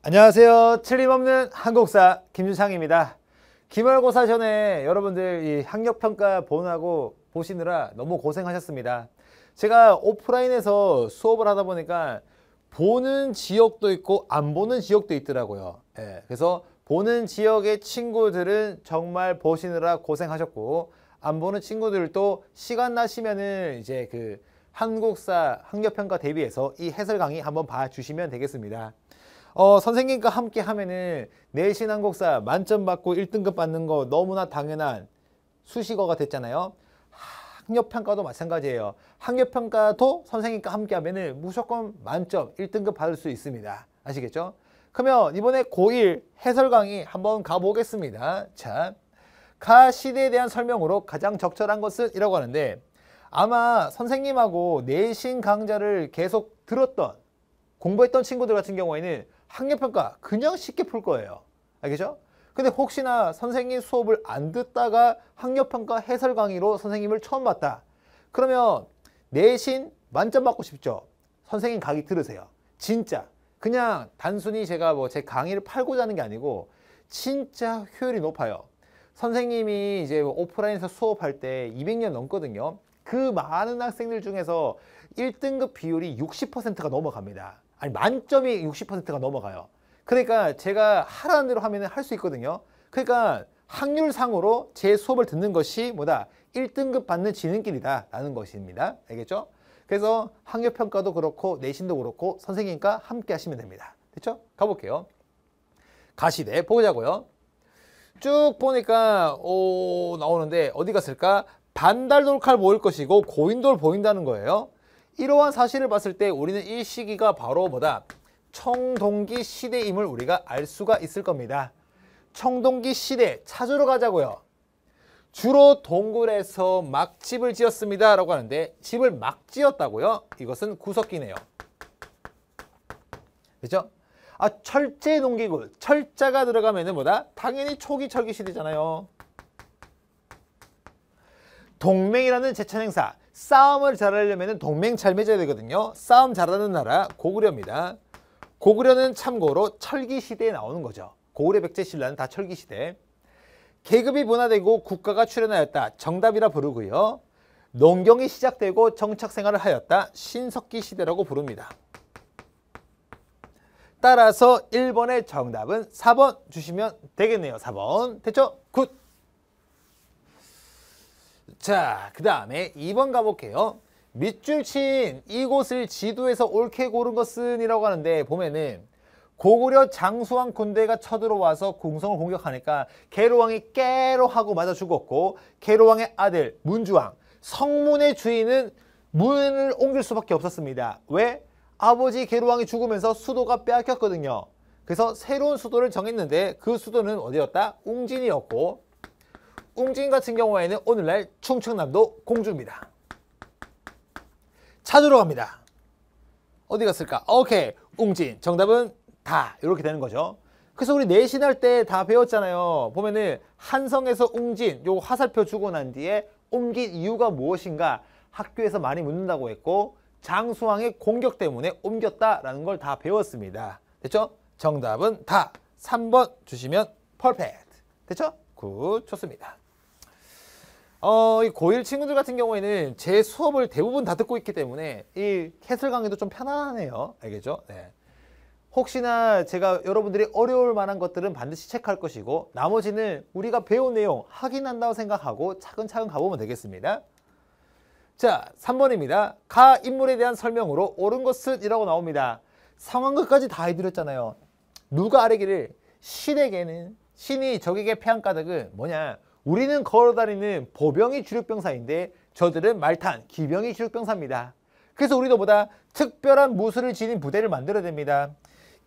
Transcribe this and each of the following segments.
안녕하세요. 틀림없는 한국사 김준창입니다. 기말고사 전에 여러분들 이 학력평가 본하고 보시느라 너무 고생하셨습니다. 제가 오프라인에서 수업을 하다 보니까 보는 지역도 있고 안 보는 지역도 있더라고요. 그래서 보는 지역의 친구들은 정말 보시느라 고생하셨고, 안 보는 친구들도 시간 나시면은 이제 그 한국사 학력평가 대비해서 이 해설 강의 한번 봐주시면 되겠습니다. 선생님과 함께 하면은 내신 한국사 만점 받고 1등급 받는 거 너무나 당연한 수식어가 됐잖아요. 학력평가도 마찬가지예요. 학력평가도 선생님과 함께 하면은 무조건 만점 1등급 받을 수 있습니다. 아시겠죠? 그러면 이번에 고1 해설 강의 한번 가보겠습니다. 자, 가 시대에 대한 설명으로 가장 적절한 것은 이라고 하는데, 아마 선생님하고 내신 강좌를 계속 들었던 공부했던 친구들 같은 경우에는 학력평가 그냥 쉽게 풀 거예요. 알겠죠? 근데 혹시나 선생님 수업을 안 듣다가 학력평가 해설 강의로 선생님을 처음 봤다. 그러면 내신 만점 받고 싶죠? 선생님 강의 들으세요. 진짜 그냥 단순히 제가 뭐 제 강의를 팔고자 하는 게 아니고 진짜 효율이 높아요. 선생님이 이제 오프라인에서 수업할 때 200년 넘거든요. 그 많은 학생들 중에서 1등급 비율이 60%가 넘어갑니다. 아니, 만점이 60%가 넘어가요. 그러니까 제가 하라는 대로 하면 할 수 있거든요. 그러니까 확률상으로 제 수업을 듣는 것이 뭐다? 1등급 받는 지름길이다 라는 것입니다. 알겠죠? 그래서 학력평가도 그렇고 내신도 그렇고 선생님과 함께 하시면 됩니다. 됐죠? 가볼게요. 가시대 보자고요. 쭉 보니까 나오는데 어디 갔을까? 반달돌칼 모일 것이고 고인돌 보인다는 거예요. 이러한 사실을 봤을 때 우리는 이 시기가 바로 뭐다? 청동기 시대임을 우리가 알 수가 있을 겁니다. 청동기 시대 찾으러 가자고요. 주로 동굴에서 막 집을 지었습니다 라고 하는데, 집을 막 지었다고요? 이것은 구석기네요. 그죠? 철제 농기구, 철자가 들어가면은 뭐다? 당연히 초기 철기 시대잖아요. 동맹이라는 제천 행사, 싸움을 잘하려면 동맹 잘 맺어야 되거든요. 싸움 잘하는 나라 고구려입니다. 고구려는 참고로 철기 시대에 나오는 거죠. 고구려, 백제, 신라는 다 철기 시대. 계급이 분화되고 국가가 출현하였다. 정답이라 부르고요. 농경이 시작되고 정착 생활을 하였다. 신석기 시대라고 부릅니다. 따라서 1번의 정답은 4번 주시면 되겠네요. 4번. 됐죠? 굿. 자, 그 다음에 2번 가볼게요. 밑줄 친 이곳을 지도에서 옳게 고른 것은 이라고 하는데, 보면은 고구려 장수왕 군대가 쳐들어와서 궁성을 공격하니까 계로왕이 깨로 하고 맞아 죽었고, 계로왕의 아들 문주왕, 성문의 주인은 문을 옮길 수밖에 없었습니다. 왜? 아버지 계로왕이 죽으면서 수도가 빼앗겼거든요. 그래서 새로운 수도를 정했는데 그 수도는 어디였다? 웅진이었고, 웅진 같은 경우에는 오늘날 충청남도 공주입니다. 찾으러 갑니다. 어디 갔을까? 오케이, 웅진. 정답은 다 이렇게 되는 거죠. 그래서 우리 내신할 때 다 배웠잖아요. 보면은 한성에서 웅진 요거 화살표 주고 난 뒤에 옮긴 이유가 무엇인가 학교에서 많이 묻는다고 했고, 장수왕의 공격 때문에 옮겼다라는 걸 다 배웠습니다. 됐죠? 정답은 다 3번 주시면 퍼펙트. 됐죠? 굿, 좋습니다. 이 고1 친구들 같은 경우에는 제 수업을 대부분 다 듣고 있기 때문에 이 해설 강의도 좀 편안하네요. 알겠죠? 네. 혹시나 제가 여러분들이 어려울 만한 것들은 반드시 체크할 것이고, 나머지는 우리가 배운 내용 확인한다고 생각하고 차근차근 가보면 되겠습니다. 자, 3번입니다. 가 인물에 대한 설명으로 옳은 것은 이라고 나옵니다. 상황극까지 다 해드렸잖아요. 누가 아뢰기를 신에게는, 신이 적에게 패한 까닭은 뭐냐? 우리는 걸어다니는 보병이 주력병사인데 저들은 말탄 기병이 주력병사입니다. 그래서 우리도 보다 특별한 무술을 지닌 부대를 만들어야 됩니다.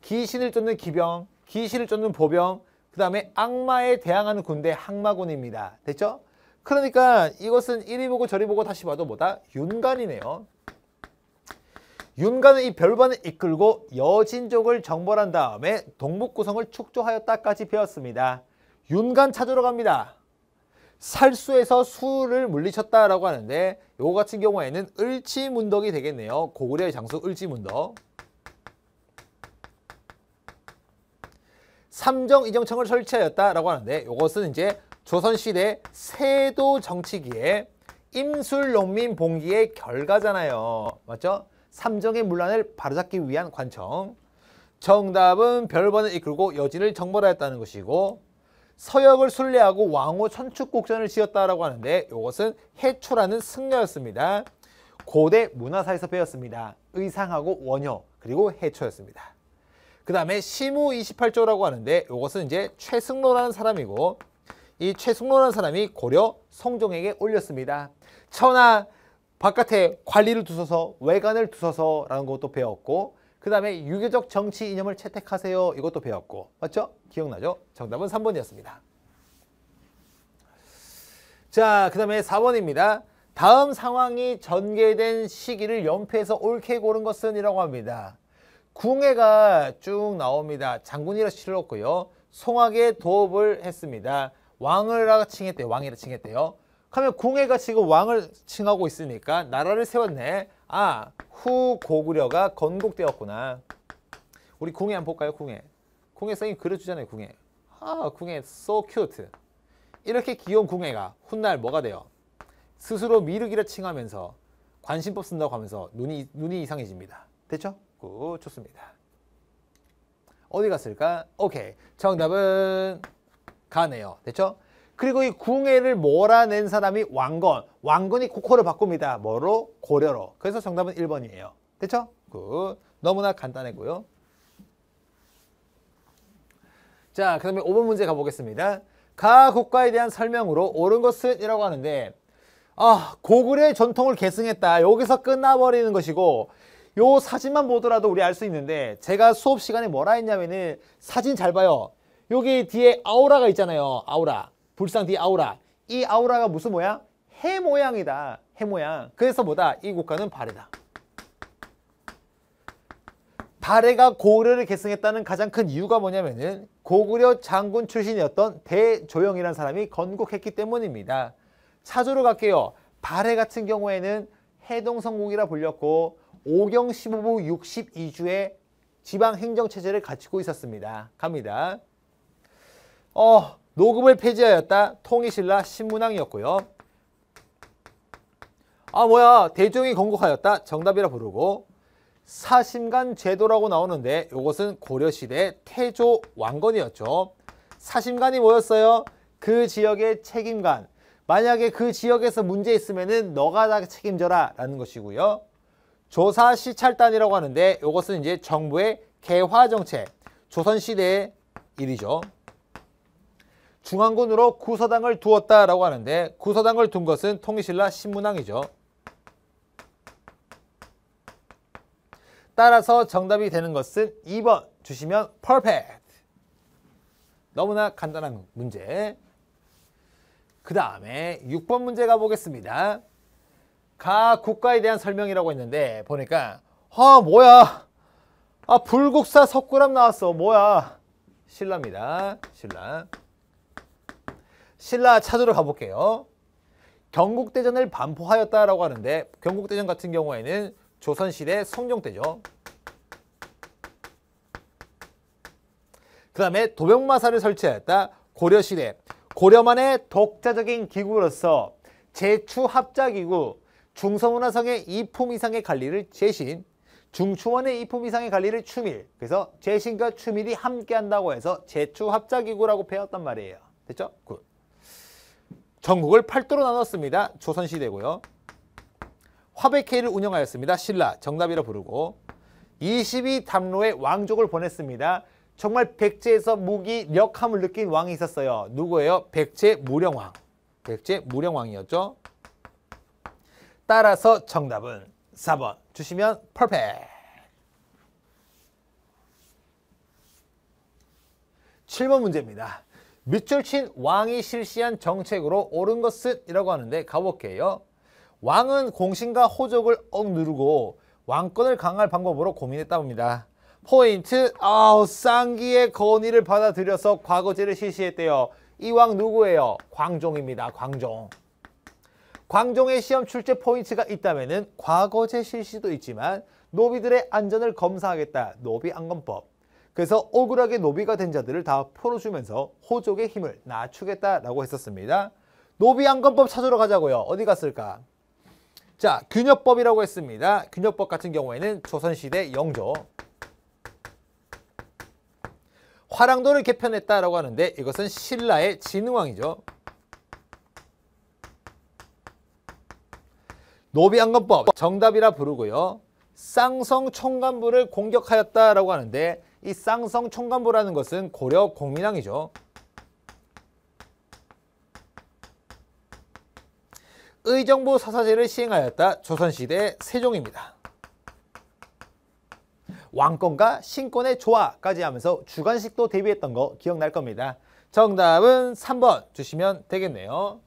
귀신을 쫓는 기병, 귀신을 쫓는 보병, 그 다음에 악마에 대항하는 군대 항마군입니다. 됐죠? 그러니까 이것은 이리 보고 저리 보고 다시 봐도 뭐다? 윤관이네요. 윤관은 이 별반을 이끌고 여진족을 정벌한 다음에 동북구성을 축조하였다까지 배웠습니다. 윤관 찾으러 갑니다. 살수에서 수를 물리쳤다라고 하는데, 요거 같은 경우에는 을지문덕이 되겠네요. 고구려의 장수 을지문덕. 삼정 이정청을 설치하였다라고 하는데 이것은 이제 조선시대 세도 정치기에 임술농민 봉기의 결과잖아요. 맞죠? 삼정의 문란을 바로잡기 위한 관청. 정답은 별번을 이끌고 여진을 정벌하였다는 것이고 서역을 순례하고 왕후 천축곡전을 지었다라고 하는데 이것은 해초라는 승려였습니다. 고대 문화사에서 배웠습니다. 의상하고 원효 그리고 해초였습니다. 그 다음에 시무 28조라고 하는데 이것은 이제 최승로라는 사람이고 이 최승로라는 사람이 고려 성종에게 올렸습니다. 천하 바깥에 관리를 두소서 외관을 두소서 라는 것도 배웠고 그 다음에 유교적 정치 이념을 채택하세요 이것도 배웠고 맞죠? 기억나죠? 정답은 3번이었습니다. 자, 그 다음에 4번입니다. 다음 상황이 전개된 시기를 연폐해서 옳게 고른 것은 이라고 합니다. 궁예가 쭉 나옵니다. 장군이라 치렀고요. 송악에 도읍을 했습니다. 왕을 칭했대요. 왕이라 칭했대요. 그러면 궁예가 지금 왕을 칭하고 있으니까 나라를 세웠네. 아, 후 고구려가 건국되었구나. 우리 궁예 한번 볼까요? 궁예. 궁예 선생님 그려주잖아요. 궁예. 아, 궁예 so cute. 이렇게 귀여운 궁예가 훗날 뭐가 돼요? 스스로 미륵이라 칭하면서 관심법 쓴다고 하면서 눈이 이상해집니다. 됐죠? 굿, 좋습니다. 어디 갔을까? 오케이. 정답은 가네요. 됐죠? 그리고 이 궁예를 몰아낸 사람이 왕건. 왕건이 코코를 바꿉니다. 뭐로? 고려로. 그래서 정답은 1번이에요. 됐죠? 굿. 너무나 간단했고요. 자, 그 다음에 5번 문제 가보겠습니다. 가 국가에 대한 설명으로 옳은 것은 이라고 하는데 고구려의 전통을 계승했다. 여기서 끝나버리는 것이고 요 사진만 보더라도 우리 알 수 있는데 제가 수업 시간에 뭐라 했냐면은 사진 잘 봐요. 여기 뒤에 아우라가 있잖아요. 아우라. 불상 뒤에 아우라. 이 아우라가 무슨 모양? 해 모양이다. 해 모양. 그래서 뭐다? 이 국가는 발해다. 발해가 고구려를 계승했다는 가장 큰 이유가 뭐냐면은 고구려 장군 출신이었던 대조영이라는 사람이 건국했기 때문입니다. 차주로 갈게요. 발해 같은 경우에는 해동성국이라 불렸고 오경 15부 62주의 지방행정체제를 갖추고 있었습니다. 갑니다. 노급을 폐지하였다. 통일신라 신문왕이었고요. 대조영이 건국하였다. 정답이라 부르고 사심간 제도라고 나오는데 이것은 고려시대 태조 왕건이었죠. 사심간이 뭐였어요? 그 지역의 책임관. 만약에 그 지역에서 문제 있으면은 너가 다 책임져라 라는 것이고요. 조사시찰단이라고 하는데 이것은 이제 정부의 개화정책, 조선시대의 일이죠. 중앙군으로 구서당을 두었다라고 하는데 구서당을 둔 것은 통일신라 신문왕이죠. 따라서 정답이 되는 것은 2번 주시면 perfect. 너무나 간단한 문제. 그 다음에 6번 문제 가보겠습니다. 가 국가에 대한 설명이라고 했는데 보니까 뭐야 불국사 석굴암 나왔어. 뭐야? 신라입니다. 신라 찾으러 가볼게요. 경국대전을 반포하였다라고 하는데 경국대전 같은 경우에는 조선시대 성종때죠. 그 다음에 도병마사를 설치하였다. 고려시대. 고려만의 독자적인 기구로서 제추합자기구, 중서문화성의 2품 이상의 관리를 제신, 중추원의 2품 이상의 관리를 추밀. 그래서 제신과 추밀이 함께한다고 해서 제추합자기구라고 배웠단 말이에요. 됐죠? 굿. 전국을 8도로 나눴습니다. 조선시대고요. 화백회를 운영하였습니다. 신라. 정답이라 부르고 22담로의 왕족을 보냈습니다. 정말 백제에서 무기력함을 느낀 왕이 있었어요. 누구예요? 백제무령왕. 백제무령왕이었죠. 따라서 정답은 4번 주시면 퍼펙트. 7번 문제입니다. 밑줄 친 왕이 실시한 정책으로 옳은 것은 이라고 하는데 가볼게요. 왕은 공신과 호족을 억누르고 왕권을 강화할 방법으로 고민했다고 합니다. 포인트, 쌍기의 건의를 받아들여서 과거제를 실시했대요. 이 왕 누구예요? 광종입니다. 광종. 광종의 시험 출제 포인트가 있다면은 과거제 실시도 있지만 노비들의 안전을 검사하겠다. 노비안건법. 그래서 억울하게 노비가 된 자들을 다 풀어주면서 호족의 힘을 낮추겠다라고 했었습니다. 노비양건법 찾으러 가자고요. 어디 갔을까? 자, 균역법이라고 했습니다. 균역법 같은 경우에는 조선시대 영조 화랑도를 개편했다라고 하는데 이것은 신라의 진흥왕이죠. 노비양건법 정답이라 부르고요. 쌍성 총간부를 공격하였다라고 하는데 이 쌍성 총간부라는 것은 고려 공민왕이죠. 의정부 사사제를 시행하였다. 조선시대 세종입니다. 왕권과 신권의 조화까지 하면서 주관식도 대비했던 거 기억날 겁니다. 정답은 3번 주시면 되겠네요.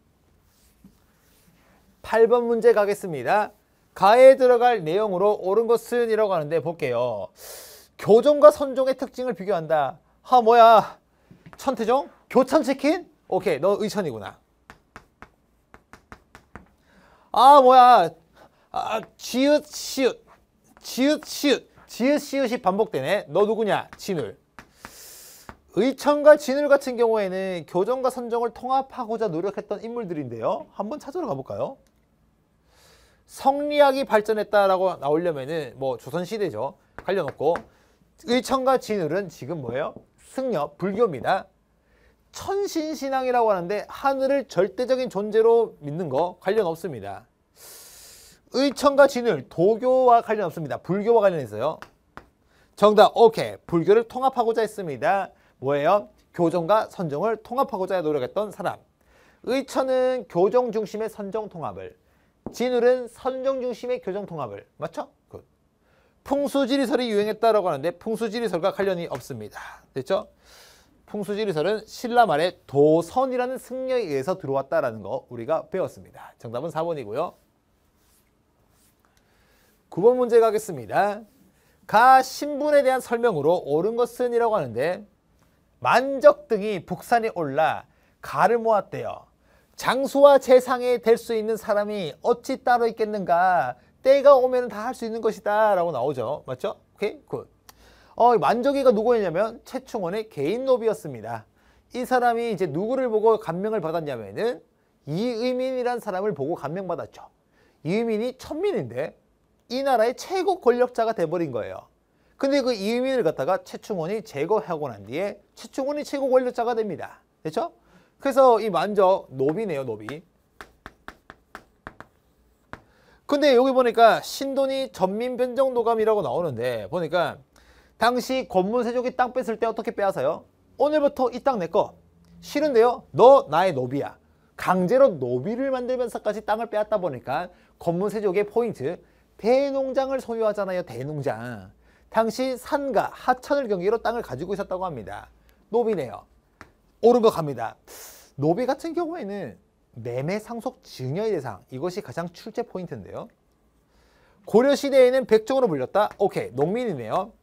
8번 문제 가겠습니다. 가에 들어갈 내용으로 옳은 것은 이라고 하는데 볼게요. 교종과 선종의 특징을 비교한다. 뭐야? 천태종? 교천치킨? 오케이, 너 의천이구나. 뭐야? 지읒, 시읒. 지읒, 시읒. 지읒, 시읒이 반복되네. 너 누구냐? 진울. 의천과 진울 같은 경우에는 교종과 선종을 통합하고자 노력했던 인물들인데요. 한번 찾으러 가볼까요? 성리학이 발전했다라고 나오려면은 뭐 조선시대죠. 관련 없고. 의천과 진울은 지금 뭐예요? 승려, 불교입니다. 천신신앙이라고 하는데 하늘을 절대적인 존재로 믿는 거 관련 없습니다. 의천과 진울, 도교와 관련 없습니다. 불교와 관련해서요. 정답, 오케이. 불교를 통합하고자 했습니다. 뭐예요? 교종과 선종을 통합하고자 노력했던 사람. 의천은 교종 중심의 선종 통합을, 진울은 선종 중심의 교종 통합을. 맞죠? 굿. 풍수지리설이 유행했다라고 하는데 풍수지리설과 관련이 없습니다. 됐죠? 풍수지리설은 신라 말에 도선이라는 승려에 의해서 들어왔다라는 거 우리가 배웠습니다. 정답은 4번이고요. 9번 문제 가겠습니다. 가 신분에 대한 설명으로 옳은 것은 이라고 하는데 만적 등이 북산에 올라 가를 모았대요. 장수와 재상에 될 수 있는 사람이 어찌 따로 있겠는가. 때가 오면 다 할 수 있는 것이다 라고 나오죠. 맞죠? 오케이? 굿. 만적이가 누구였냐면 최충원의 개인 노비였습니다. 이 사람이 이제 누구를 보고 감명을 받았냐면은 이의민이란 사람을 보고 감명받았죠. 이의민이 천민인데 이 나라의 최고 권력자가 돼버린 거예요. 근데 그 이의민을 갖다가 최충원이 제거하고 난 뒤에 최충원이 최고 권력자가 됩니다. 됐죠? 그래서 이 만적 노비네요, 노비. 근데 여기 보니까 신돈이 전민변정노감이라고 나오는데 보니까 당시 권문세족이 땅 뺐을 때 어떻게 빼앗아요? 오늘부터 이 땅 내 거. 싫은데요? 너 나의 노비야. 강제로 노비를 만들면서까지 땅을 빼앗다 보니까 권문세족의 포인트, 대농장을 소유하잖아요. 대농장. 당시 산과 하천을 경계로 땅을 가지고 있었다고 합니다. 노비네요. 옳은 거 갑니다. 노비 같은 경우에는 매매 상속 증여의 대상, 이것이 가장 출제 포인트인데요. 고려시대에는 백정으로 불렸다. 오케이, 농민이네요.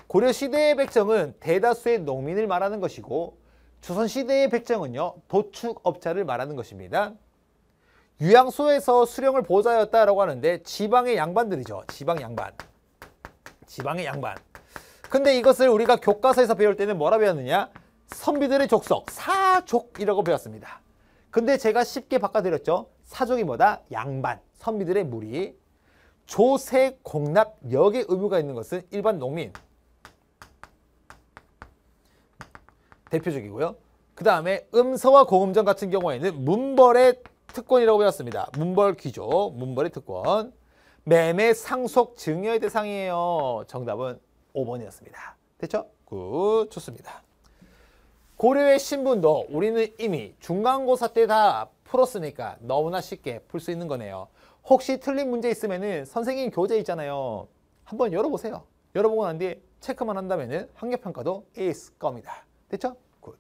고려시대의 백정은 대다수의 농민을 말하는 것이고 조선시대의 백정은요, 도축업자를 말하는 것입니다. 유양소에서 수령을 보좌하였다라고 하는데 지방의 양반들이죠. 지방 양반. 지방의 양반. 근데 이것을 우리가 교과서에서 배울 때는 뭐라 배웠느냐? 선비들의 족속, 사족이라고 배웠습니다. 근데 제가 쉽게 바꿔드렸죠. 사족이 뭐다? 양반, 선비들의 무리. 조세, 공납, 역의 의무가 있는 것은 일반 농민. 대표적이고요. 그 다음에 음서와 공음전 같은 경우에는 문벌의 특권이라고 배웠습니다. 문벌 귀족, 문벌의 특권. 매매 상속 증여의 대상이에요. 정답은 5번이었습니다. 됐죠? 굿, 좋습니다. 고려의 신분도 우리는 이미 중간고사 때 다 풀었으니까 너무나 쉽게 풀 수 있는 거네요. 혹시 틀린 문제 있으면은 선생님 교재 있잖아요. 한번 열어보세요. 열어보고 난 뒤에 체크만 한다면은 학력평가도 에이스 겁니다. 됐죠? 굿.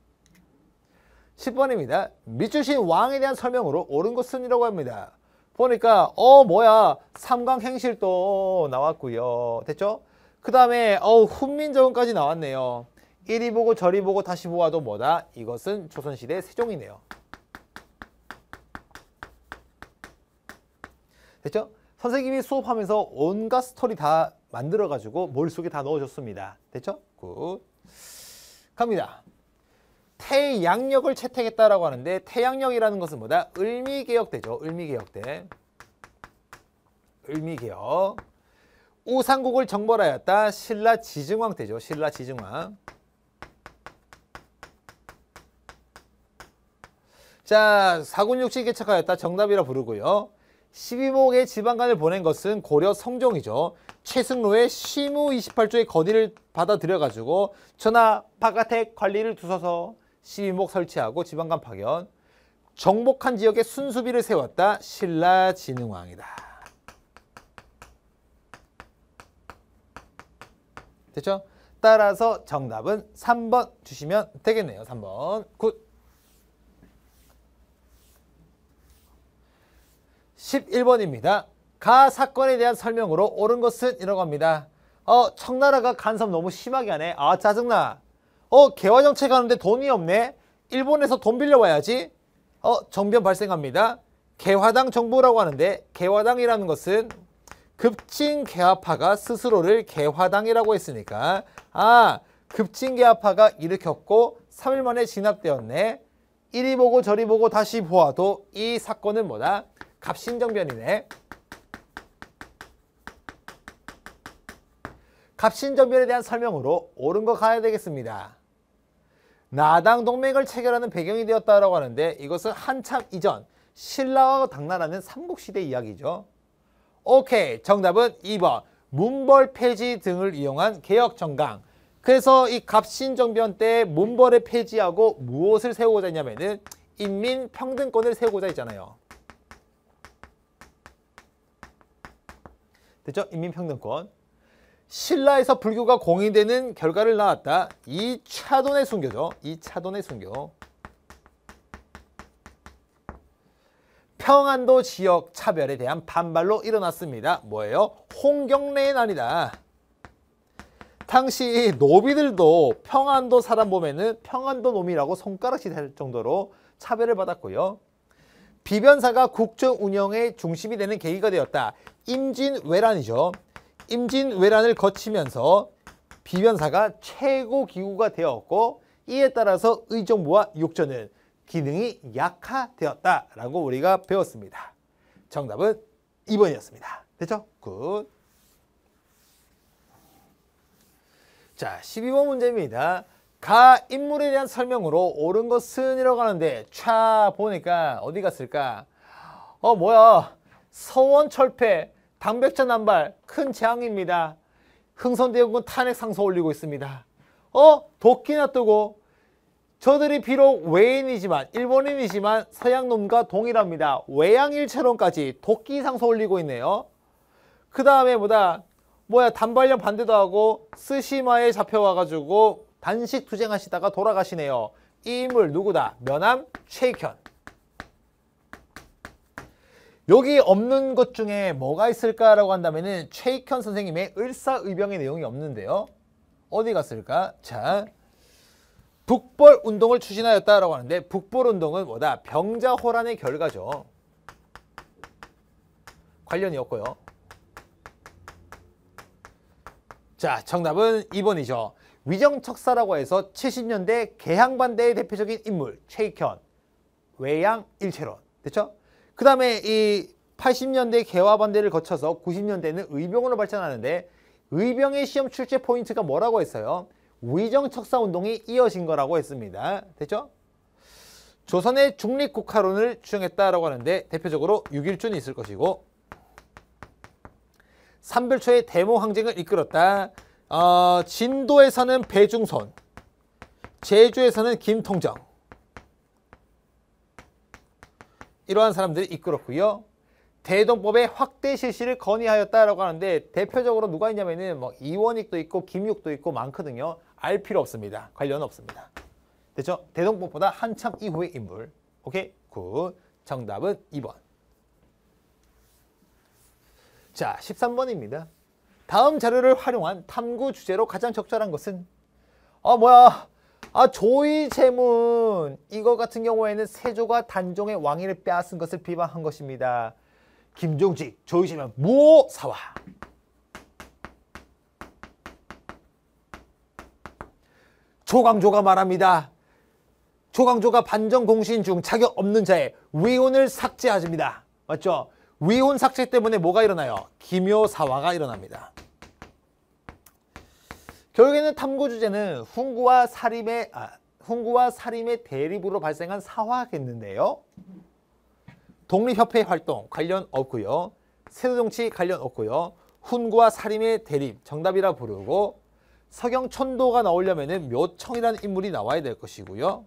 10번입니다. 밑주신 왕에 대한 설명으로 옳은 것은 이라고 합니다. 보니까 뭐야, 삼강행실도 나왔고요. 됐죠? 그 다음에 훈민정음까지 나왔네요. 이리 보고 저리 보고 다시 보아도 뭐다? 이것은 조선시대 세종이네요. 됐죠? 선생님이 수업하면서 온갖 스토리 다 만들어가지고 머릿속에 다 넣어줬습니다. 됐죠? 굿. 갑니다. 태양력을 채택했다라고 하는데 태양력이라는 것은 뭐다? 을미개혁대죠. 을미개혁대. 을미개혁. 우상국을 정벌하였다. 신라지증왕 때죠. 신라지증왕. 자, 사군육시 개척하였다. 정답이라 부르고요. 12목의 지방간을 보낸 것은 고려 성종이죠. 최승로의 시무 28조의 건의를 받아들여가지고 전하 바깥에 관리를 두서서 12목 설치하고 지방간 파견. 정복한 지역에 순수비를 세웠다. 신라진흥왕이다. 됐죠? 따라서 정답은 3번 주시면 되겠네요. 3번. 굿. 11번입니다. 가 사건에 대한 설명으로 옳은 것은 이라고 합니다. 청나라가 간섭 너무 심하게 하네. 아, 짜증나. 개화정책 하는데 돈이 없네. 일본에서 돈 빌려와야지. 정변 발생합니다. 개화당 정부라고 하는데 개화당이라는 것은 급진개화파가 스스로를 개화당이라고 했으니까 급진개화파가 일으켰고 3일 만에 진압되었네. 이리 보고 저리 보고 다시 보아도 이 사건은 뭐다? 갑신정변이네. 갑신정변에 대한 설명으로 옳은 거 가야 되겠습니다. 나당 동맹을 체결하는 배경이 되었다라고 하는데 이것은 한참 이전 신라와 당나라는 삼국시대 이야기죠. 오케이, 정답은 2번 문벌 폐지 등을 이용한 개혁정강. 그래서 이 갑신정변 때 문벌을 폐지하고 무엇을 세우고자 했냐면은 인민평등권을 세우고자 했잖아요. 됐죠? 인민평등권. 신라에서 불교가 공인되는 결과를 낳았다. 이차돈의 순교죠. 이차돈의 순교. 평안도 지역 차별에 대한 반발로 일어났습니다. 뭐예요? 홍경래의 난이다. 당시 노비들도 평안도 사람 보면은 평안도 놈이라고 손가락질 할 정도로 차별을 받았고요. 비변사가 국정 운영의 중심이 되는 계기가 되었다. 임진왜란이죠. 임진왜란을 거치면서 비변사가 최고 기구가 되었고 이에 따라서 의정부와 육조는 기능이 약화되었다라고 우리가 배웠습니다. 정답은 2번이었습니다. 됐죠? 굿. 자, 12번 문제입니다. 가 인물에 대한 설명으로 옳은 것은 이라고 하는데 차 보니까 어디 갔을까? 뭐야? 서원철폐, 당백전 난발, 큰 재앙입니다. 흥선대원군 탄핵 상소 올리고 있습니다. 도끼나 뜨고 저들이 비록 외인이지만 일본인이지만 서양놈과 동일합니다. 외양일체론까지 도끼 상소 올리고 있네요. 그 다음에 단발령 반대도 하고 스시마에 잡혀와가지고 단식 투쟁하시다가 돌아가시네요. 이 인물 누구다? 면함 최익현. 여기 없는 것 중에 뭐가 있을까라고 한다면은 최익현 선생님의 을사의병의 내용이 없는데요. 어디 갔을까? 자, 북벌운동을 추진하였다라고 하는데 북벌운동은 뭐다? 병자호란의 결과죠. 관련이 없고요. 자, 정답은 2번이죠. 위정척사라고 해서 70년대 개항반대의 대표적인 인물 최익현, 외양일체론. 됐죠? 그 다음에 이 80년대 개화반대를 거쳐서 90년대는 의병으로 발전하는데 의병의 시험 출제 포인트가 뭐라고 했어요? 위정척사운동이 이어진 거라고 했습니다. 됐죠? 조선의 중립국가론을 주장했다라고 하는데 대표적으로 육일준이 있을 것이고 삼별초의 대모항쟁을 이끌었다. 진도에서는 배중손, 제주에서는 김통정. 이러한 사람들이 이끌었고요. 대동법의 확대 실시를 건의하였다라고 하는데 대표적으로 누가 있냐면은 이원익도 있고 김육도 있고 많거든요. 알 필요 없습니다. 관련 없습니다. 됐죠? 대동법보다 한참 이후의 인물. 오케이? 굿. 정답은 2번. 자, 13번입니다. 다음 자료를 활용한 탐구 주제로 가장 적절한 것은 조이제문 이거 같은 경우에는 세조가 단종의 왕위를 빼앗은 것을 비방한 것입니다. 김종직, 조이제문 무사화. 조광조가 말합니다. 조광조가 반정공신 중 자격 없는 자의 위혼을 삭제하십니다. 맞죠? 위혼 삭제 때문에 뭐가 일어나요? 기묘사화가 일어납니다. 결국에는 탐구 주제는 훈구와 사림의 대립으로 발생한 사화겠는데요. 독립협회 활동 관련 없고요. 세도정치 관련 없고요. 훈구와 사림의 대립 정답이라 부르고 서경촌도가 나오려면 묘청이라는 인물이 나와야 될 것이고요.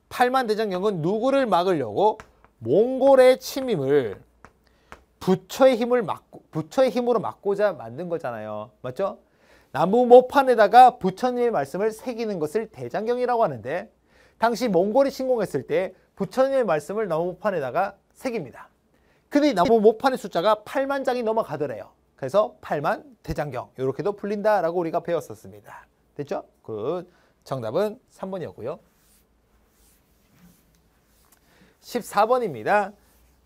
팔만대장경은 누구를 막으려고 몽골의 침입을 부처의 힘으로 막고자 만든 거잖아요. 맞죠? 나무 모판에다가 부처님의 말씀을 새기는 것을 대장경이라고 하는데 당시 몽골이 침공했을 때 부처님의 말씀을 나무 모판에다가 새깁니다. 근데 나무 모판의 숫자가 8만 장이 넘어가더래요. 그래서 8만 대장경 이렇게도 풀린다라고 우리가 배웠었습니다. 됐죠? 굿. 정답은 3번이었고요. 14번입니다.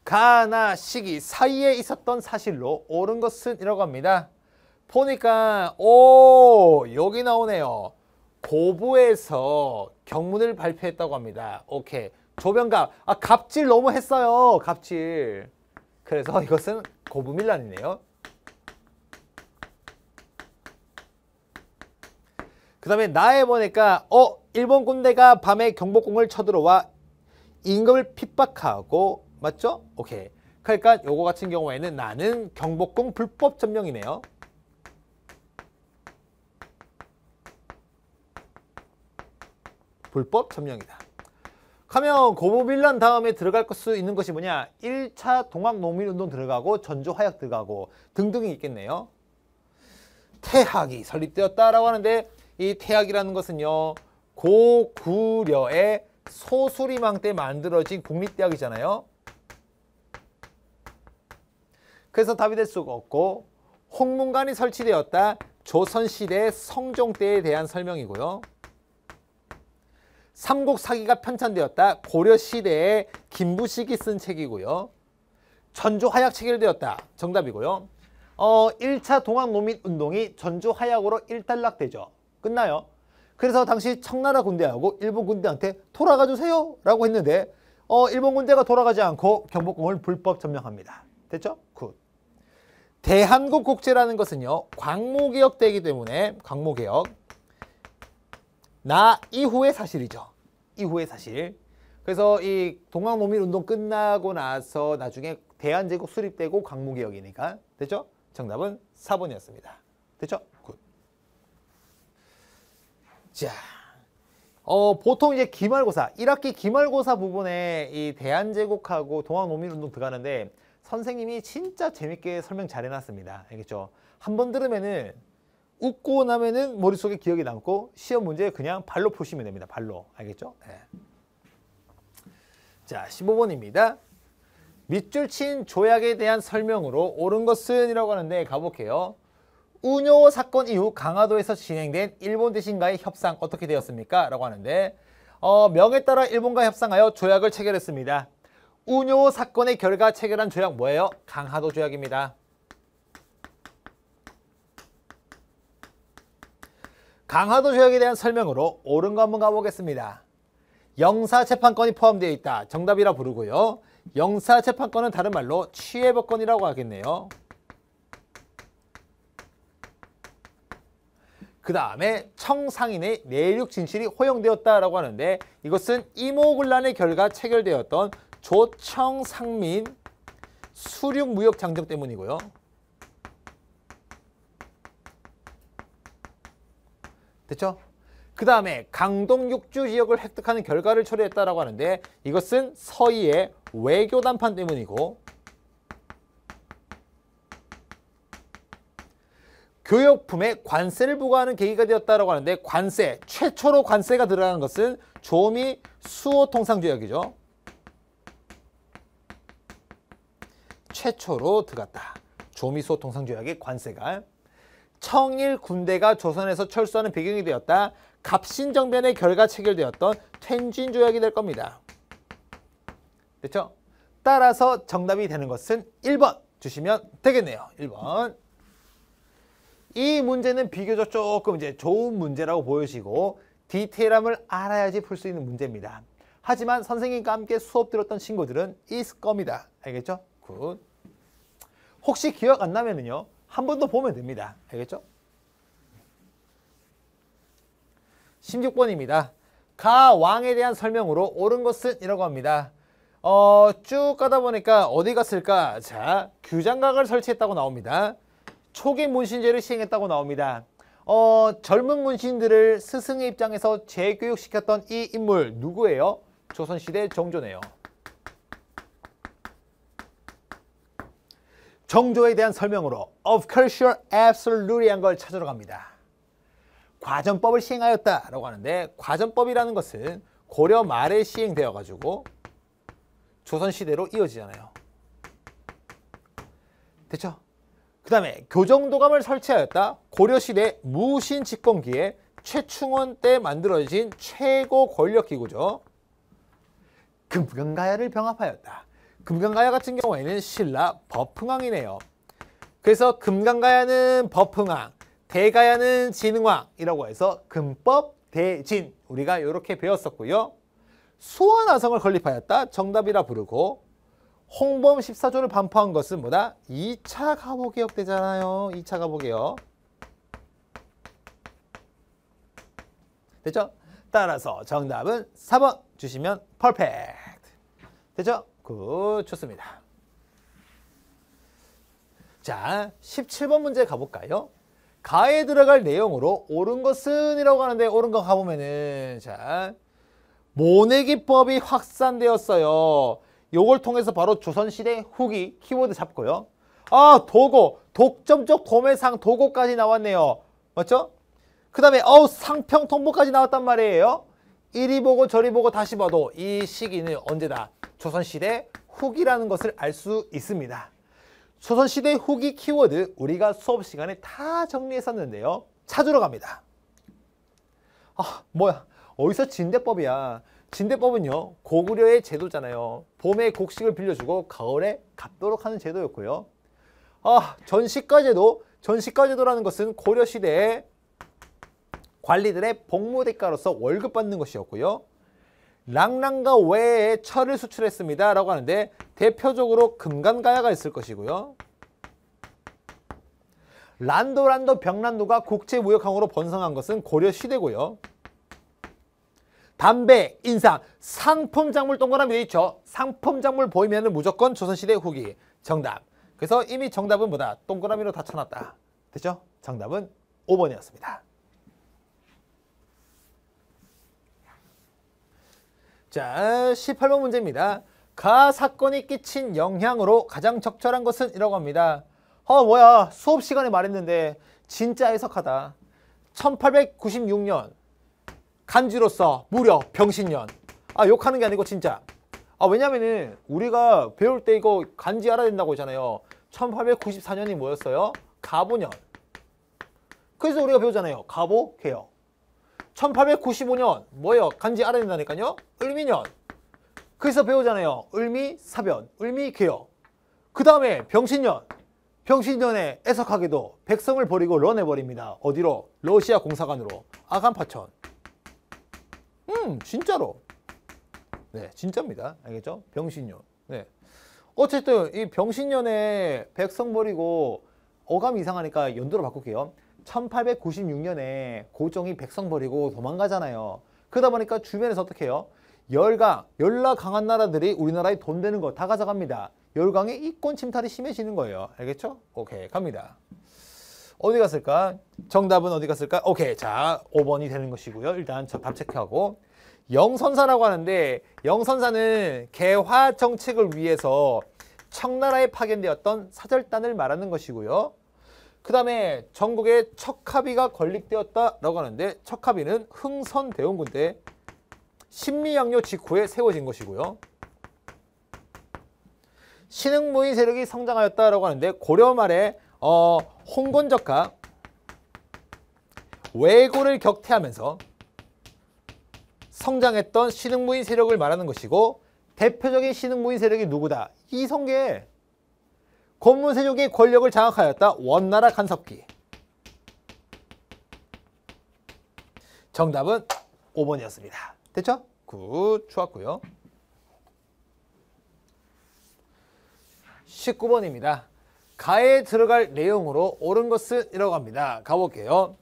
가나 시기 사이에 있었던 사실로 옳은 것은 이라고 합니다. 보니까 여기 나오네요. 고부에서 경문을 발표했다고 합니다. 오케이. 조병갑. 갑질 너무 했어요. 갑질. 그래서 이것은 고부밀란이네요. 그 다음에 나에 보니까 일본 군대가 밤에 경복궁을 쳐들어와 임금을 핍박하고 맞죠? 오케이. 그러니까 요거 같은 경우에는 나는 경복궁 불법 점령이네요. 불법 점령이다. 하면 고부밀란 다음에 들어갈 수 있는 것이 뭐냐? 1차 동학농민운동 들어가고 전조화약 들어가고 등등이 있겠네요. 태학이 설립되었다라고 하는데 이 태학이라는 것은요. 고구려의 소수리망 때 만들어진 국립대학이잖아요. 그래서 답이 될 수가 없고 홍문관이 설치되었다. 조선시대 성종 때에 대한 설명이고요. 삼국사기가 편찬되었다. 고려시대에 김부식이 쓴 책이고요. 전조화약 체결되었다. 정답이고요. 1차 동학농민운동이 전조화약으로 일단락되죠. 끝나요. 그래서 당시 청나라 군대하고 일본 군대한테 돌아가 주세요 라고 했는데 일본 군대가 돌아가지 않고 경복궁을 불법 점령합니다. 됐죠? 굿. 대한국국제라는 것은요. 광무개혁 때이기 때문에 광무개혁 나 이후의 사실이죠. 이후의 사실. 그래서 이 동학농민운동 끝나고 나서 나중에 대한제국 수립되고 광무개혁이니까 됐죠? 정답은 4번이었습니다. 됐죠? 굿. 자, 보통 이제 기말고사 1학기 기말고사 부분에 이 대한제국하고 동학농민운동 들어가는데 선생님이 진짜 재밌게 설명 잘 해놨습니다. 알겠죠? 한번 들으면은 웃고 나면은 머릿속에 기억이 남고 시험 문제 그냥 발로 푸시면 됩니다. 발로. 알겠죠? 네. 자, 15번입니다. 밑줄 친 조약에 대한 설명으로 옳은 것은 이라고 하는데 가볼게요. 운요 사건 이후 강화도에서 진행된 일본 대신과의 협상 어떻게 되었습니까? 라고 하는데 명에 따라 일본과 협상하여 조약을 체결했습니다. 운요 사건의 결과 체결한 조약 뭐예요? 강화도 조약입니다. 강화도 조약에 대한 설명으로 옳은 거 한번 가보겠습니다. 영사재판권이 포함되어 있다. 정답이라 부르고요. 영사재판권은 다른 말로 취해법권이라고 하겠네요. 그 다음에 청상인의 내륙 진실이 허용되었다라고 하는데 이것은 이모군란의 결과 체결되었던 조청상민 수륙무역장정 때문이고요. 됐죠? 그 다음에 강동 육주 지역을 획득하는 결과를 초래했다라고 하는데 이것은 서희의 외교 담판 때문이고 교역품에 관세를 부과하는 계기가 되었다라고 하는데 관세, 최초로 관세가 들어가는 것은 조미 수호통상조약이죠. 최초로 들어갔다. 조미 수호통상조약의 관세가. 청일 군대가 조선에서 철수하는 배경이 되었다. 갑신정변의 결과 체결되었던 텐진조약이 될 겁니다. 됐죠? 따라서 정답이 되는 것은 1번 주시면 되겠네요. 1번. 이 문제는 비교적 조금 이제 좋은 문제라고 보여지고 디테일함을 알아야지 풀 수 있는 문제입니다. 하지만 선생님과 함께 수업 들었던 친구들은 있을 겁니다. 알겠죠? 굿. 혹시 기억 안 나면은요, 한 번 더 보면 됩니다. 알겠죠? 16번입니다. 가 왕에 대한 설명으로 옳은 것은 이라고 합니다. 쭉 가다 보니까 어디 갔을까? 자, 규장각을 설치했다고 나옵니다. 초기 문신제를 시행했다고 나옵니다. 젊은 문신들을 스승의 입장에서 재교육시켰던 이 인물 누구예요? 조선시대 정조네요. 정조에 대한 설명으로 of course you're absolutely 한 걸 찾으러 갑니다. 과전법을 시행하였다라고 하는데, 과전법이라는 것은 고려 말에 시행되어 가지고 조선시대로 이어지잖아요. 됐죠? 그 다음에 교정도감을 설치하였다. 고려시대 무신 집권기에 최충원 때 만들어진 최고 권력기구죠. 금강가야를 병합하였다. 금강가야 같은 경우에는 신라 법흥왕이네요. 그래서 금강가야는 법흥왕, 대가야는 진흥왕이라고 해서 금법 대진, 우리가 이렇게 배웠었고요. 수원화성을 건립하였다. 정답이라 부르고, 홍범 14조를 반포한 것은 뭐다? 2차 가보개혁 때잖아요. 2차 가보개혁. 됐죠? 따라서 정답은 4번 주시면 퍼펙트. 됐죠? 굿, 좋습니다. 자, 17번 문제 가볼까요? 가에 들어갈 내용으로 옳은 것은 이라고 하는데, 옳은 거 가보면은, 자, 모내기법이 확산되었어요. 요걸 통해서 바로 조선시대 후기 키워드 잡고요. 도고, 독점적 도매상 도고까지 나왔네요. 맞죠? 그 다음에 상평통보까지 나왔단 말이에요. 이리 보고 저리 보고 다시 봐도 이 시기는 언제다? 조선시대 후기라는 것을 알 수 있습니다. 조선시대 후기 키워드 우리가 수업 시간에 다 정리했었는데요. 찾으러 갑니다. 뭐야, 어디서 진대법이야. 진대법은요, 고구려의 제도잖아요. 봄에 곡식을 빌려주고 가을에 갚도록 하는 제도였고요. 전시가제도라는 것은 고려시대에 관리들의 복무대가로서 월급 받는 것이었고요. 랑랑가 외에 철을 수출했습니다 라고 하는데, 대표적으로 금간가야가 있을 것이고요. 란도 병란도가 국제무역항으로 번성한 것은 고려시대고요. 담배, 인상, 상품작물 동그라미 되어 있죠. 상품작물 보이면 무조건 조선시대 후기. 정답. 그래서 이미 정답은 뭐다? 동그라미로 다 쳐놨다. 됐죠? 정답은 5번이었습니다. 자, 18번 문제입니다. 가 사건이 끼친 영향으로 가장 적절한 것은 이라고 합니다. 뭐야, 수업 시간에 말했는데 진짜 해석하다. 1896년 간지로서 무려 병신년. 욕하는 게 아니고 진짜. 왜냐면은 우리가 배울 때 이거 간지 알아야 된다고 했잖아요. 1894년이 뭐였어요? 가보년. 그래서 우리가 배우잖아요. 가보, 개혁. 1895년 뭐예요? 간지 알아야 된다니까요. 을미년. 그래서 배우잖아요. 을미, 사변, 을미, 개혁. 그 다음에 병신년. 병신년에 애석하게도 백성을 버리고 런해버립니다. 어디로? 러시아 공사관으로. 아간파천. 진짜로. 네, 진짜입니다. 알겠죠? 병신년. 네. 어쨌든 이 병신년에 백성 버리고 어감이 이상하니까 연도로 바꿀게요. 1896년에 고종이 백성 버리고 도망가잖아요. 그러다 보니까 주변에서 어떻게 해요? 열강, 열나 강한 나라들이 우리나라에 돈 되는 거 다 가져갑니다. 열강의 이권 침탈이 심해지는 거예요. 알겠죠? 오케이, 갑니다. 어디 갔을까? 정답은 어디 갔을까? 오케이, 자, 5번이 되는 것이고요. 일단 저 답 체크하고. 영선사라고 하는데, 영선사는 개화 정책을 위해서 청나라에 파견되었던 사절단을 말하는 것이고요. 그 다음에 전국에 척하비가 건립되었다라고 하는데, 척하비는 흥선대원군 때 신미양요 직후에 세워진 것이고요. 신흥무인 세력이 성장하였다라고 하는데, 고려 말에 홍건적과 왜고를 격퇴하면서 성장했던 신흥무인 세력을 말하는 것이고, 대표적인 신흥무인 세력이 누구다? 이성계. 권문세족의 권력을 장악하였다. 원나라 간섭기. 정답은 5번이었습니다. 됐죠? 굿, 좋았고요. 19번입니다. 가에 들어갈 내용으로 옳은 것은 이라고 합니다. 가볼게요.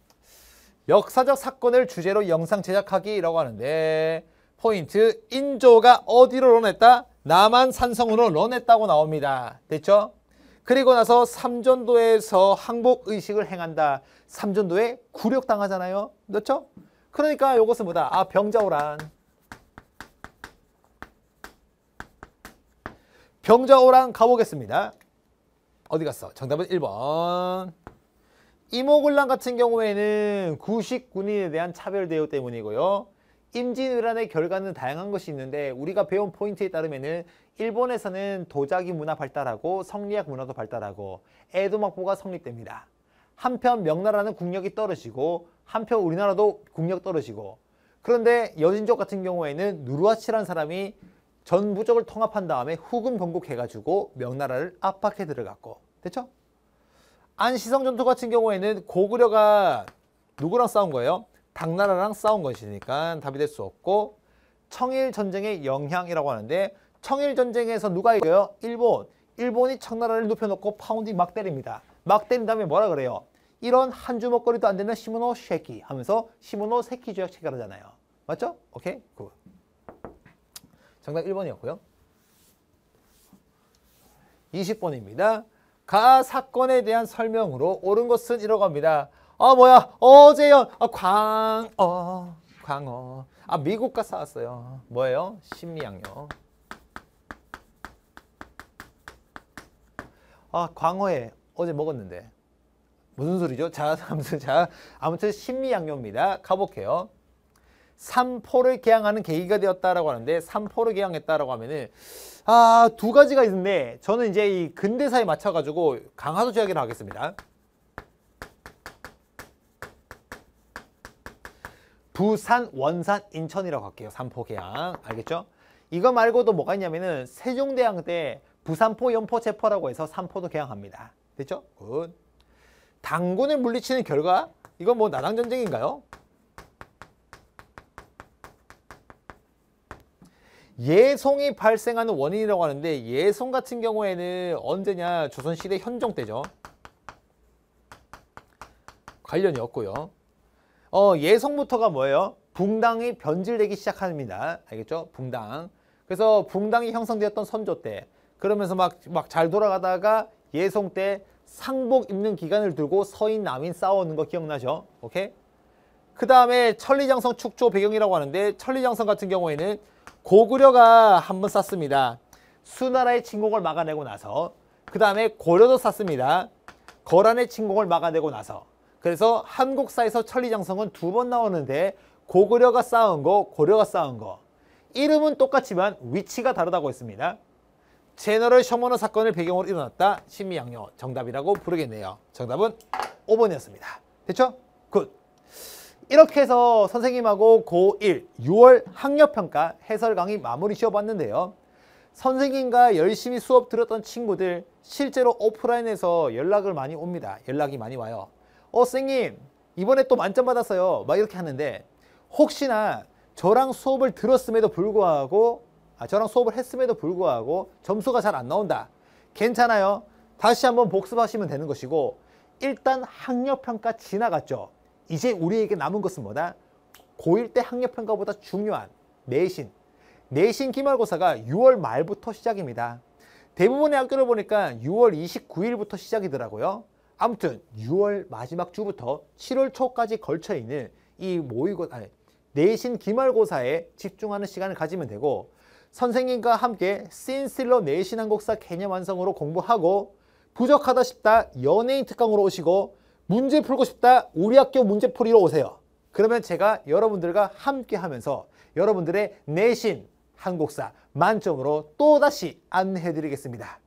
역사적 사건을 주제로 영상 제작하기라고 하는데 포인트, 인조가 어디로 런했다? 남한 산성으로 런했다고 나옵니다. 됐죠? 그리고 나서 삼전도에서 항복의식을 행한다. 삼전도에 굴욕당하잖아요. 그렇죠? 그러니까 이것은 뭐다? 아, 병자호란. 병자호란 가보겠습니다. 어디 갔어? 정답은 1번. 이모군란 같은 경우에는 구식군인에 대한 차별 대우 때문이고요. 임진왜란의 결과는 다양한 것이 있는데 우리가 배운 포인트에 따르면은 일본에서는 도자기 문화 발달하고 성리학 문화도 발달하고 에도막보가 성립됩니다. 한편 명나라는 국력이 떨어지고 한편 우리나라도 국력 떨어지고 그런데 여진족 같은 경우에는 누르하치라는 사람이 전 부족을 통합한 다음에 후금 건국해가지고 명나라를 압박해 들어갔고 됐죠? 안시성 전투 같은 경우에는 고구려가 누구랑 싸운 거예요? 당나라랑 싸운 것이니까 답이 될 수 없고 청일전쟁의 영향이라고 하는데 청일전쟁에서 누가 이겨요? 일본. 일본이 청나라를 눕혀놓고 파운딩 막 때립니다. 막 때린 다음에 뭐라 그래요? 이런 한 주먹거리도 안 되는 시모노 쉐키 하면서 시모노 세키 조약 체결하잖아요. 맞죠? 오케이? 굿. 정답 1번이었고요. 20번입니다. 가 사건에 대한 설명으로 옳은 것은 이라고 합니다. 아 뭐야 어제요 광어 아 미국과 싸웠어요. 뭐예요? 심리학요. 아 광어에 어제 먹었는데 무슨 소리죠? 아무튼 심리양요입니다. 가볼게요. 삼포를 개항하는 계기가 되었다라고 하는데 삼포를 개항했다라고 하면은 아, 두 가지가 있는데 저는 이제 이 근대사에 맞춰가지고 강화도 지역이라고 하겠습니다. 부산, 원산, 인천이라고 할게요. 삼포 개항. 알겠죠? 이거 말고도 뭐가 있냐면은 세종대왕 때 부산포, 연포, 제포라고 해서 삼포도 개항합니다. 됐죠? 굿. 당군을 물리치는 결과 이건 뭐 나당전쟁인가요? 예송이 발생하는 원인이라고 하는데 예송 같은 경우에는 언제냐? 조선시대 현종 때죠. 관련이 없고요. 예송부터가 뭐예요? 붕당이 변질되기 시작합니다. 알겠죠? 붕당. 그래서 붕당이 형성되었던 선조 때 그러면서 막 잘 돌아가다가 예송 때 상복 입는 기간을 두고 서인 남인 싸우는 거 기억나죠? 오케이? 그 다음에 천리장성 축조 배경이라고 하는데 천리장성 같은 경우에는 고구려가 한번 쌌습니다. 수나라의 침공을 막아내고 나서 그 다음에 고려도 쌌습니다. 거란의 침공을 막아내고 나서 그래서 한국사에서 천리장성은 두 번 나오는데 고구려가 쌓은 거, 고려가 쌓은 거 이름은 똑같지만 위치가 다르다고 했습니다. 제너럴 셔머너 사건을 배경으로 일어났다. 신미양요 정답이라고 부르겠네요. 정답은 5번이었습니다. 됐죠? 굿. 이렇게 해서 선생님하고 고1 6월 학력평가 해설 강의 마무리 지어봤는데요. 선생님과 열심히 수업 들었던 친구들 실제로 오프라인에서 연락을 많이 옵니다. 연락이 많이 와요. 선생님 이번에 또 만점 받았어요. 막 이렇게 하는데 혹시나 저랑 수업을 들었음에도 불구하고 저랑 수업을 했음에도 불구하고 점수가 잘 안 나온다. 괜찮아요. 다시 한번 복습하시면 되는 것이고 일단 학력평가 지나갔죠. 이제 우리에게 남은 것은 뭐다? 고1 때 학력평가보다 중요한 내신. 내신 기말고사가 6월 말부터 시작입니다. 대부분의 학교를 보니까 6월 29일부터 시작이더라고요. 아무튼 6월 마지막 주부터 7월 초까지 걸쳐있는 이 내신 기말고사에 집중하는 시간을 가지면 되고 선생님과 함께 신실러 내신 한국사 개념 완성으로 공부하고 부족하다 싶다 연예인 특강으로 오시고 문제 풀고 싶다 우리 학교 문제풀이로 오세요. 그러면 제가 여러분들과 함께 하면서 여러분들의 내신 한국사 만점으로 또다시 안내해 드리겠습니다.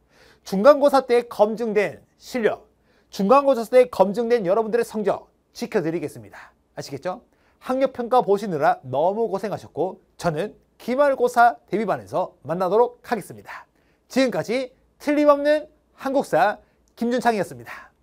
중간고사 때 검증된 실력, 중간고사 때 검증된 여러분들의 성적 지켜드리겠습니다. 아시겠죠? 학력평가 보시느라 너무 고생하셨고 저는 기말고사 대비반에서 만나도록 하겠습니다. 지금까지 틀림없는 한국사 김준창이었습니다.